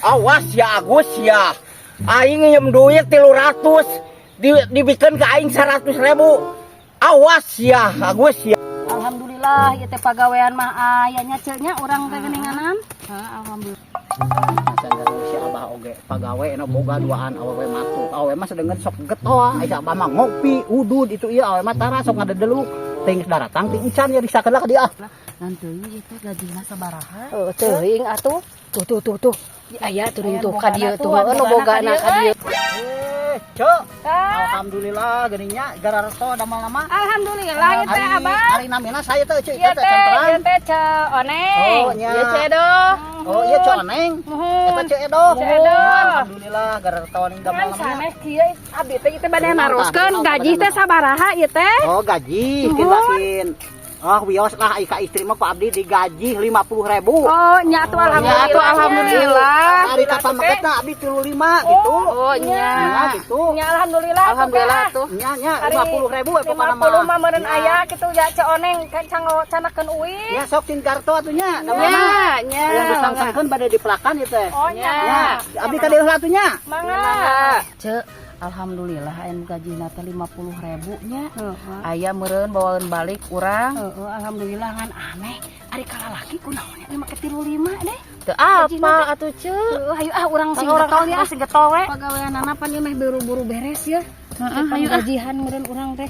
Awas ya Agus ya. Aing nginjem duit 300 dibikin ke aing 100.000. Awas ya Agus ya. Alhamdulillah ieu teh pagawean mah aya nya urang teh geuninganan. Alhamdulillah. Si Abah oge pagawe eno boga duaan awewe matu. Awewe mah sedengeun sok getoa, aya Abah mah ngopi, udud itu ieu awewe mah tara sok ngadedeluk. Teuing daratang teuing encan ya disakeun ka dia. Nan teuing ieu teh gajina sabaraha? Heuh teuing atuh. Tuh. Aya teuing tuh ka dieu tuh nu bogana ka dieu. Cuk. Alhamdulillah geuninnya gararto damel nama. Alhamdulillah ieu teh Abah. Ari namina saya teh Cuk Ieu teh teh centran. Ce Oneng. Oh nya. Ieu ce Edo. Oh iya Cuk Oneng. Eta Cuk Edo. Alhamdulillah gararto ning damel Kan nama. sanes kieu abdi teh ieu teh bade naroskeun gaji teh sabaraha ieu teh? Oh gaji kilakin. Oh wios lah ka istri mah Pak Abdi digaji 50.000. Oh nya atuh alhamdulillah. Hari kapan maketna Abdi 35 gitu. Oh nya. Gitu. Nya alhamdulillah. Alhamdulillah tuh. Nya 50.000 pokona 50 mah meureun aya kitu ya Ce Oneng canakeun uwi. Ya sok tin kartu atunya. Nya. Yang disang-sangkeun bade dipelakan ieu teh. Oh nya. Abdi ka deuleuh atunya. Mangga. Ce alhamdulillah anu gajina teh 50.000 nya. Aya meureun bawaeun balik urang. Alhamdulillah kan aneh. Ari kalalaki kunaon nya 5 deh. Teu apa atuh Ce. Hayu urang sing getol ya, sing getol we. Pagaweanana pan ieu mah buru-buru beres ya. Hayu gajihan meureun urang teh.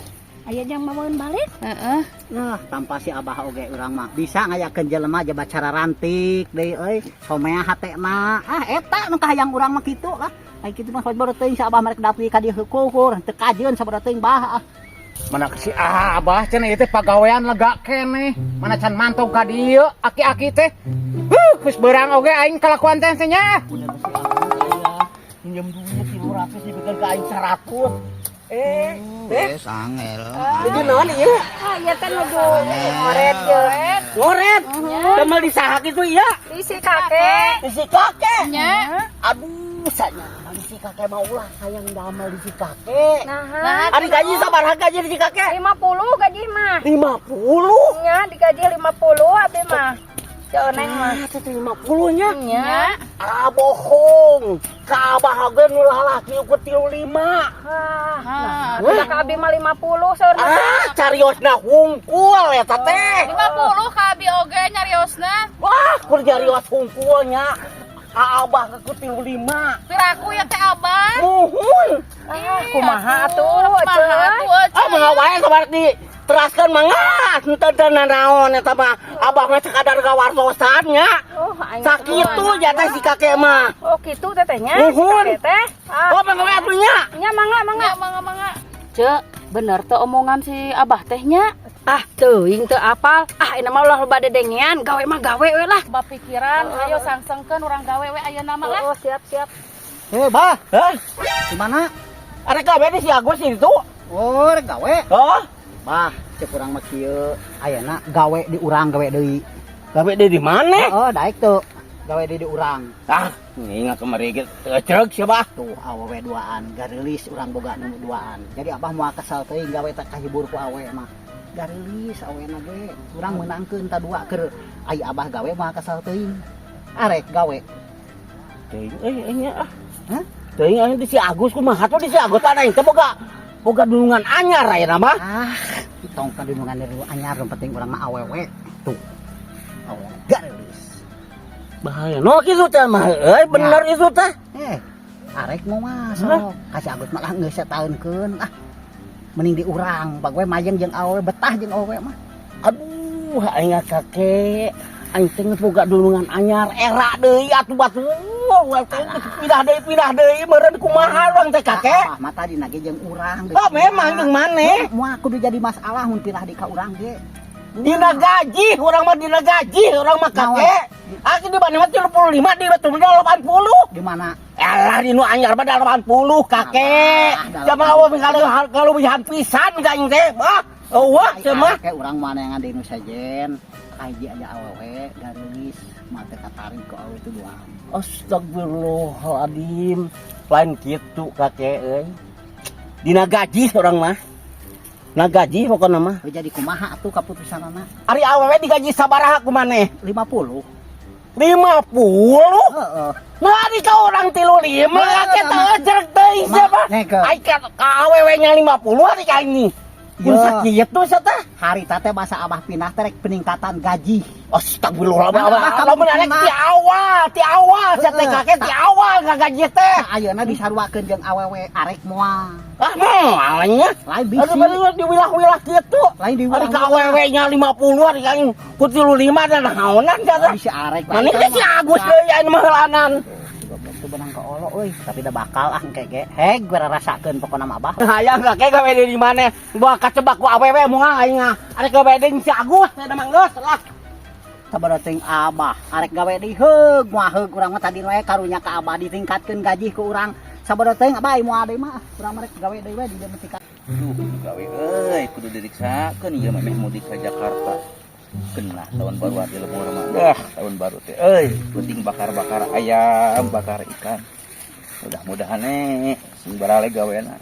Aya jang bawaeun balik. Heeh. Nah, tanpa si Abah oge urang mah bisa ngayakeun jelema jabat cara rantik deui euy. Somea hatena. Eta nu kahayang urang mah kitu lah. Ai kitu mah baru teuing si Abah marek dapi ka dieu heukur, teu kajeun sabaraha teuing bah. Mana si Abah cenah ieu teh pagawean lega keneh. Mana can mantau ka dieu aki-aki teh. Geus beurang oge aing kalakuan teh nya. Bener si Abah pinjem duit 300 dibikin ka aing 100. Sangel. Jadi naon ieu? Ieu teh nuju ngoret ye. Ngoret. Damel di saha kitu ieu? Isi kakek. Isi kakek. Nya. Aduh, sanya di si kakek mau ulah sayang damel di si kakek. Nah, Ari gaji sabaraha gaji di si kakek? 50 gaji mah. 50. Nya digaji 50 abdi mah. Ce Oneng mah. Itu 50 nya. Nya. Ah bohong. Ka Abah ge nu lalaki ukut 35. Udah ka abdi mah 50 saurna. Cariosna hungkul eta teh. 50 ka abi oge nyariosna. Wah, kur carios hungkulnya. Ka Abah ke 35. Piraku ya teh Abah. Muhun. Kumaha atuh, Mangga wae sabar di teraskeun mangga. Henteu naon eta mah. Abah mah sakadar gawartosan nya. Sakitu jatah si kakek mah. Oh kitu teh nya. Nuhun. Teh. Oh panggawe atunya. Nya mangga. Mangga. Ce bener teh omongan si Abah teh nya. Teuing teu apal. Ini mah ulah loba dedengean, gawe mah gawe we lah. Bapikiran ayo sangsengkeun urang gawe we ayeuna mah lah. Oh, siap. Bah, di mana? Ada gawe di si Agus itu. Oh, ada gawe. Oh, bah, cek urang mah kieu. Ayeuna gawe di urang gawe deui. Gawe deui di mana? Oh, daek tuh. Gawe deui di urang. Ingat kemari ge ceug sia bah. Tuh, awewe duaan, garilis urang boga nu duaan. Jadi Abah moal kesal teuing gawe teh kahibur ku awewe mah. Garilis awena ge. Urang meunangkeun ta dua keur ai Abah gawe moal kesal teuing. Arek gawe. Teuing nya Hah? Teuing aya di si Agus kumaha tuh di si Agus ana teh boga dulungan anyar aya mah. Tong ka dulungan dari anyar yang penting urang mah awewe. Tuh. Awewe garilis. Bahaya. No kitu teh mah euy bener itu teh. Arek mau masuk. Kasih Agus mah geus sataeunkeun. Mending di urang, bague majeng jeung awewe betah jeung awewe mah. Aduh, aing kakek. Aing teh boga dulungan anyar era deui atuh batu. Pindah deui meureun kumaha urang teh kakek? Mata dina ge jeung urang. Memang jeung maneh. Moal kudu jadi masalah mun pindah di ka urang ge. Dina gaji, urang mah dina gaji, urang mah kakek. Aki di mana mah 35 di betul 80. Di mana? Alah di nu anyar mah 80 kakek. Sama awewe kalau bihan pisan ka aing teh. Eueuh teh mah. Kakek urang mana yang di nu sajen. Kaji aja awewe garilis mate katarik ku awewe itu doang. Astagfirullahaladzim. Lain kitu kakek euy. Dina gaji urang mah. Na gaji pokona mah. Jadi kumaha atuh kaputusanana? Ari awewe digaji sabaraha ku maneh? 50. 50? Heeh. Mari ka orang 35 kita ajar deui siapa? Ai ka awewe nya 50 hari ka ini. Mun sakitu sata hari teh bahasa Abah pindah teh peningkatan gaji. Astagfirullah lamun arek ti awal sate kakek ti awal gaji teh. Ayeuna disarwakeun jeung awewe arek moal. Moal nya lain bisi. Aduh di wilah-wilah kitu. Lain di wilah. Ari ka awewe nya 50 hari ka ku 35 dan naonan sata. Bisi arek. Mani si Agus deui aya mahalanan. Itu benang ke olo euy, tapi da bakal kege. Heg gua rasakeun pokona mah Abah. Hayang kakek gawe di mana? Bawa kacebak ku awewe moal aing arek gawe deui si Agus teh da manggeus lah. Sabaraha teuing Abah, arek gawe deui heug moal heug urang mah tadi we karunya ka Abah ditingkatkeun gaji ku urang. Sabaraha teuing Abah moal deui mah urang rek gawe deui we di dieu mesti ka. Gawe euy kudu diriksakeun ieu mah meh mudik ka Jakarta. Kena tahun baru di lemur mah tahun baru teh penting bakar-bakar ayam bakar ikan mudah-mudahan sing barale gaweana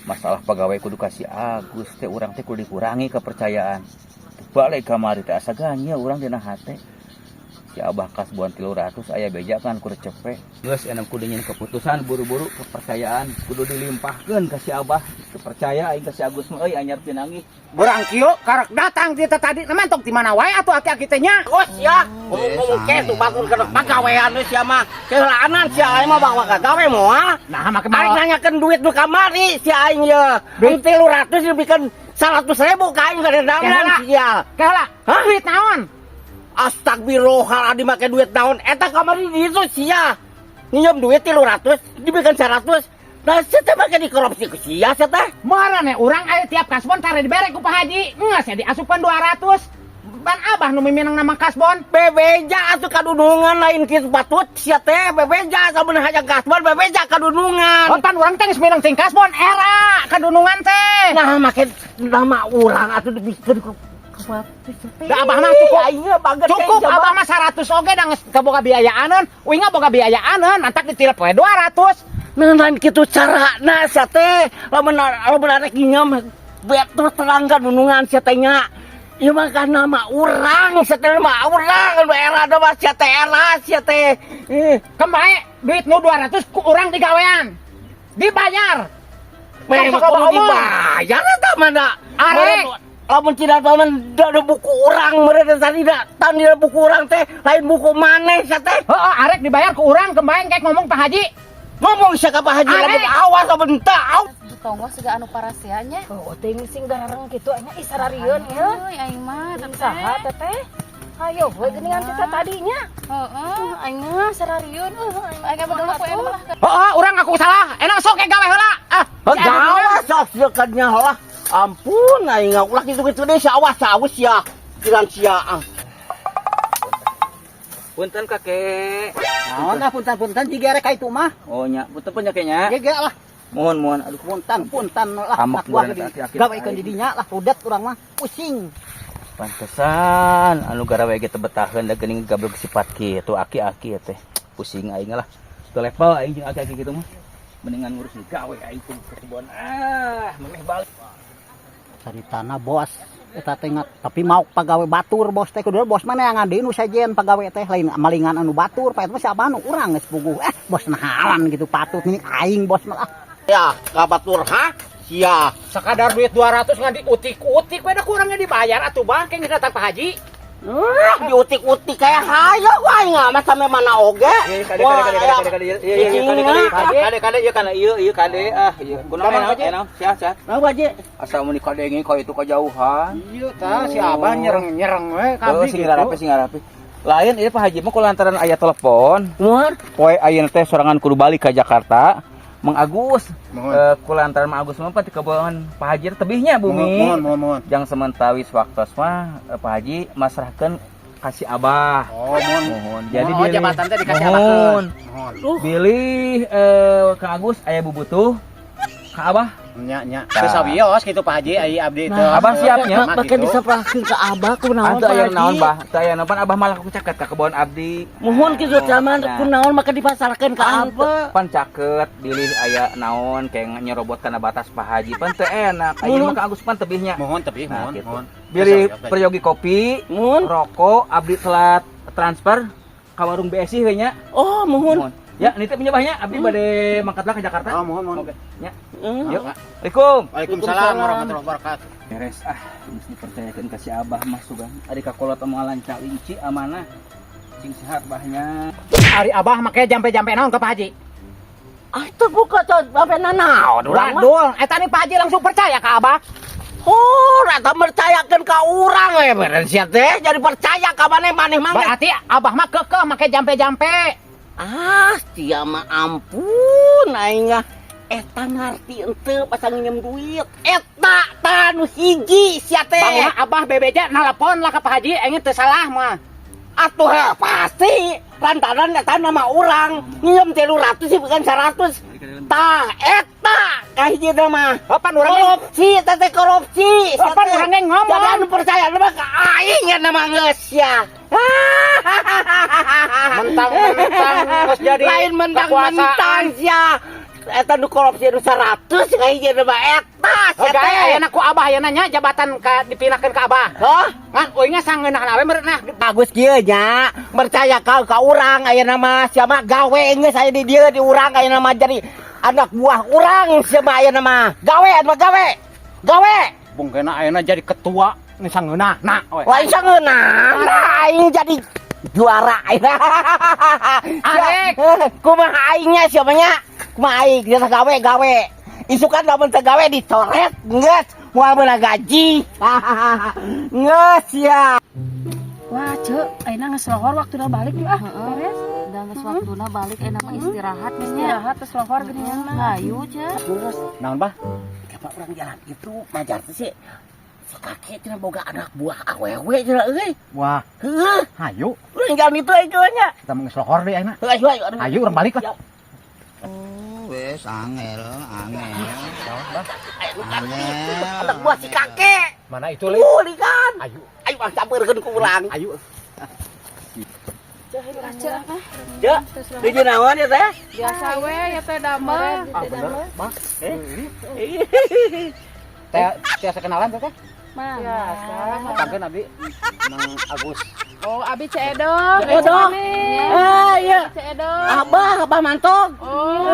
masalah pegawai kudu kasih Agus teh urang teh kudu dikurangi kepercayaan balik kamari teh asa ganjil urang dina hate si Abah kasboan 300 aya beja kan kudu cepet geus enem kudu nyin keputusan buru-buru kepercayaan kudu dilimpahkeun ka si Abah kepercaya aing ka si Agus mah euy anyar pinangih Borang kieu karek datang di tadi mantok di mana wae atuh aki-aki teh nya. Gos ya. Ngomong kitu batur kana pagawean we sia mah. Keulaanan sia aing mah bawa gawe moal. Nah make balik nanyakeun duit nu kamari si aing ye. Duit 300 dibikeun 100.000 ka aing kadang-kadang sia. Keula. Duit naon? Astagfirullahaladzim make duit naon? Eta kamari di ditu sia. Nginjem duit 300 dibikeun 100. Nah, saya pakai di korupsi ke sia, saya teh. Marane urang aya tiap kasbon tare dibere ku Pak Haji. Geus diasupkeun 200. Ban Abah nu miminang nama kasbon. Bebeja atuh kadunungan lain kitu patut sia teh. Bebeja samun hayang kasbon bebeja kadunungan. Pan urang teh geus minang ting kasbon era kadunungan teh. Nah, make nama urang atuh dibikeun ku da Abah mah cukup Abah mah 100 oge da geus kaboga biayaaneun. Uing boga biayaaneun mantak ditilep we 200. Nah, lain kitu carana sia teh. Lamun arek ngingem betul terang kadunungan sia teh nya. Ieu mah kan nama urang, sia teh mah urang era da mah sia teh era sia teh. Kemae duit nu 200 ku urang digawean. Dibayar. Memang kudu dibayar eta mana? Arek lamun cina paman da buku urang meureun tadi da tan dina buku urang teh lain buku maneh sia teh. Heeh, arek dibayar ku urang kemae kayak ngomong Pak Haji. Ngomong sia ka Pak Haji lamun awas lamun teu. Tonggo siga anu parasianya. Oh, teuing sing garareng kitu anya isararieun ya. Euy aing mah Saha teteh? Hayo, we geuningan kita tadinya. heeh aing mah sararieun aing mah dulu poe malah. Heeh, urang aku salah. Enang sok gawe heula. Gawas sok dekatnya lah. Ampun aing ulah kitu-kitu deui sawas ya. Jiran sia. punten kakek Naon dah punten-punten jiga rek ka itu mah. oh nya punten pun nyakenya Gege lah. mohon aduh Punten lah. Amak Gua bulan hati-hati. gawekeun di dinya lah udet urang mah pusing. pantesan anu garawe ge teu betaheun da geuning gablog sifat kitu aki-aki teh pusing aing lah teu level aing jeung aki-aki kitu mah mendingan ngurus gawe aing kudu ke kebon memeh balik Cari tanah bos eta teh tapi mau pagawe batur bos teh kudu bos mana yang ngadi nu sajen pagawe teh lain malingan anu batur pa eta mah sabah nu urang geus puguh bos nahalan gitu patut ini aing bos mah ya ka batur ha sia Sakadar duit 200 ngan diutik-utik we da kurangnya dibayar atuh Bang keng datang Pak Haji. diutik-utik kayak hayo wae mah sampe mana oge kade kana ieu kade ieu kunaon enang sia nah waje asa mun dikadengin ka itu kajauhan Ieu tah si Abah nyereng-nyereng we kabeh sing ngarape lain ieu Pak Haji mah kulantaran aya telepon muar poe ayeuna teh sorangan kudu balik ka Jakarta Mang Agus kulantaran Mang Agus mah pati kabawan Pak Haji tebihnya bumi mohon jang sementawis waktos mah Pak Haji masrahkeun kasih Abah mohon jadi dia jabatan teh dikasih Abah pilih Kang Agus aya bubutuh ka Abah nya geus sabios kitu Pak Haji ai abdi teh Abah siapnya make disaprahkeun ka Abah kunaon atuh aya naon Bah teu aya naon Abah malah ku caket ka kebon abdi mohon kitu zaman kunaon make dipasarkeun ka Abah pan caket bilih aya naon kayak nyerobot kana batas Pak Haji pan teu enak aya mah Kang Agus pan tebihnya mohon tebih nah, mohon gitu. Bilih peryogi kopi rokok abdi telat transfer ka warung BSI we nya. Oh, mohon. Ya, nitip menyebahnya abdi bade mangkatlah ke Jakarta. Oh, mohon. Oke, nya. Yuk. Assalamualaikum. Waalaikumsalam warahmatullahi wabarakatuh. Beres mesti dipercayakeun ka si Abah mah sugan. Ari ka kolot moalan calinci amanah. Cing sehat bahnya. Ari Abah make jampe-jampe naon ke Pak Haji? Itu buka sampai nanaon Waduh, eta nih Pak Haji langsung percaya ke Abah. Oh, rata percayakan ke orang we beren sia teh jadi percaya ka maneh mah. Berarti Abah mah kekeh make jampe-jampe. Sia mah ampun aing eta ngarti henteu pas nginjem duit. Eta tanu hiji sia teh. Bangunna Abah bebeja nelpon lah ke Pak Haji, engin teu salah mah. Atuh pasti lantaran eta nama orang nginjem 300 sih bukan 100. Tah eta kahiji mah Apa urang korupsi, teh korupsi. Apa urang ngomong? Jadi anu percaya mah ka aing nama geus ya. Mentang-mentang geus jadi lain mentang-mentang sia. Eta nu korupsi nu 100 kahiji mah eta sia Oke, teh. ayeuna ku Abah ayeuna nya jabatan dipindahkeun ka Abah. Hah? Kan uingna sangeunahna we meureuh Bagus kieu nya. Percaya ka urang ayeuna mah sia mah gawe geus aya di dieu di urang ayeuna mah jadi anak buah urang sia mah ayeuna mah. Gawe gawe. Gawe. bungkena ayeuna jadi ketua nih sangeunah. Nah, we. Wah sangeuna. Nah aing jadi juara. Arek. Kumaha aingnya sia mah nya? Kumaha aing dia gawe. Isukan lamun teu gawe dicoret geus moal meunang gaji. Geus ya. Wah, Cek, ayeuna geus lohor waktuna balik yuk beres. Udah geus waktuna balik enak mah istirahat geus nya. Istirahat terus lohor geuningan mah. Hayu Cek. Terus Naon, Bah? kapan orang jalan itu majar sih si kakek cenah boga anak buah awewe cenah euy. Wah, Heuh, hayu. urang jalan itu aja nya. Kita mau ngeslokor deh ayeuna. Ayo. Hayu urang balik lah. Wes angel. Anak buah si kakek. Mana itu, Li? Likan. Hayu. Ayo bang campurkeun ku urang. Hayu. Ya, di naon ya teh? Biasa we ya teh damel. Ah, bener, Bah. Teh kenalan teh. Biasa. Pangkeun abdi Mang Agus. Oh, abi Ceedo. Ceedo. Iya. Ceedo. Abah mantog. Oh.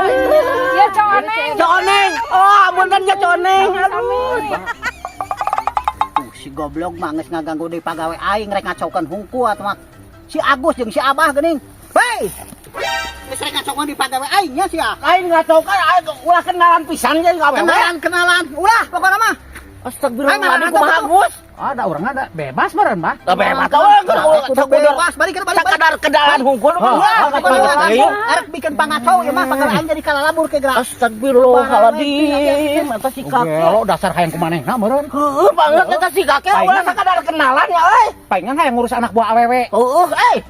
Ya Coneng. Coneng. Oh, amunten ya Coneng. Aduh. Tuh si goblok mah geus ngaganggu deui pagawe aing rek ngacaukeun hungku atuh mah. Si Agus jeung si Abah geuning. Hei. Geus rek ngacaukeun di pagawe aing nya sia. Aing ngacaukan aing ulah kenalan pisan ge gawe. Kenalan. Ulah pokona mah. Astagfirullah, kumaha Agus? Ada urang ada bebas meureun, Bah. Tapi hebat Bebas balik sakadar kedalan hungkul mah. Arek bikin pangacau ya mah pagawe aing jadi kalalabur ke gerak. Astagfirullahaladzim, eta si kakek. Gelo dasar hayang kumanehna meureun. Heuh banget eta si kakek ulah sakadar kenalan ya euy. Palingan hayang ngurus anak buah awewe.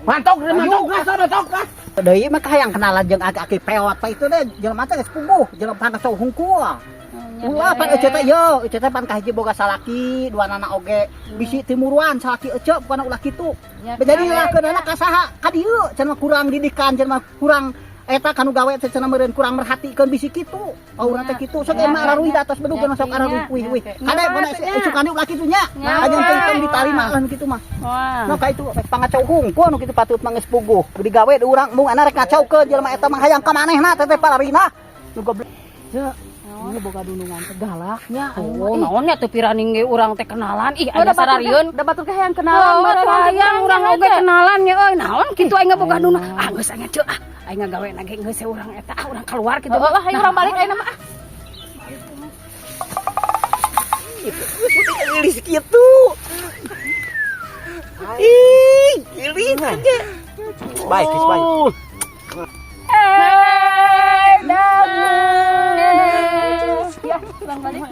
Mantog gas. Deui mah hayang kenalan jeung aki peot pa itu deh jelema teh geus puguh, jelema pangacau hungkul. Ulah pan ece teh yo, ece teh pan kahiji boga salaki, dua anak oge. Bisi timuruan salaki ece bukan ulah kitu. Jadi lakeunana ka saha? Ka dieu cenah kurang didikan, cenah kurang eta kanu gawe teh cenah meureun kurang merhatikeun bisi kitu. Aurna teh kitu, sok emang araruih di atas bedug geus sok araruih wih. Kade mun isukane ulah kitu nya. Ajeun teh ditali mah kitu mah. Wah. No ka itu pangacau hungkul nu kitu patut mah geus puguh. Digawe di urang mung ana rek ngacaukeun jelema eta mah hayang ka manehna teh palarina. Nu goblok. Ini boga dunungan teh galaknya. Oh, naon nya teu piraning ge urang teh kenalan. Ih, aya sararieun. Da batur ge hayang kenalan, hayang urang oge kenalan nya euy. Naon kitu aing boga dunung. Ah, geus aya ceu ah. Aing ngagawe nage geus urang eta, urang keluar kitu. Lah, ayo urang balik ayeuna mah. Ilis kitu. Ih, ilis aja. Baik, baik. Damel. Ya, urang balik.